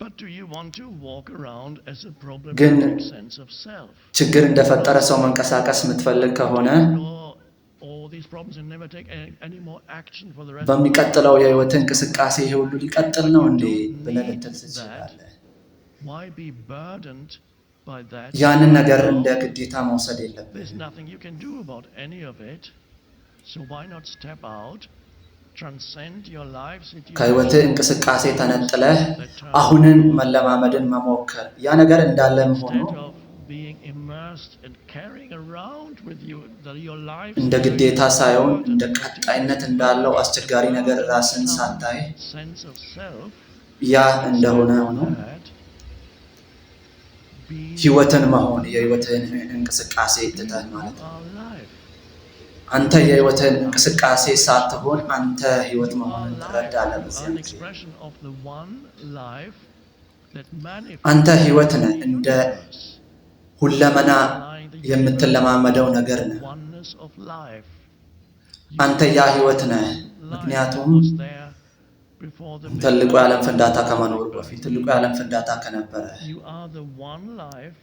But do you want to walk around as a ግን problematic sense of self? ችግር እንደፈጠረ ሰው መንቀሳቀስ የምትፈልግ ከሆነ All these problems and never take any more action for the rest of your life? በሚቀጥለው የህይወት እንቅስቃሴ ይሄ ሁሉ ሊቀጥል ነው እንዴ ብለህ ልትል ትችላለህ። Why be burdened by that? ያንን ነገር እንደ ግዴታ መውሰድ There's የለብህም። nothing you can do about any of it. So why not step out, transcend your life ከህይወት situation እንቅስቃሴ ተነጥለህ አሁንን መለማመድን መሞከር ያ ነገር እንዳለም ሆኖ instead of being immersed and carrying around with you that your life እንደ ግዴታ ሳይሆን እንደ ቀጣይነት እንዳለው አስቸጋሪ ነገር ራስን ሳታይ sense of self ያ እንደሆነ ሆኖ ህይወትን መሆን የህይወትን እንቅስቃሴ ትተህ ማለት ነው። our life. አንተ የህይወትን እንቅስቃሴ ሳትሆን አንተ ህይወት መሆንን ትረዳለህ። An በዚህ expression of the one life that አንተ manifests ህይወት ነህ፣ እንደ ሁለመና የምትለማመደው ነገር ነህ። oneness of life. አንተ ያ ህይወት ነህ። ምክንያቱም Was there before the ትልቁ የዓለም ፍንዳታ ከመኖሩ በፊት ትልቁ የዓለም ፍንዳታ ከነበረ you are the one life,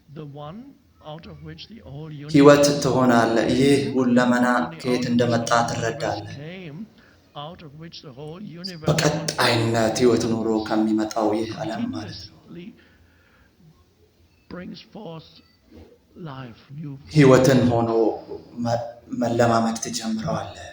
the one out of which the whole ህይወት universe ትሆናለህ። ይህ ሁለመና ከየት እንደመጣ ትረዳለህ። came, out of which the whole universe በቀጣይነት ህይወት ኑሮ ከሚመጣው ይህ ዓለም ማለት ነው። continuously brings forth life, new ህይወትን ሆኖ መለማመድ ትጀምረዋለህ።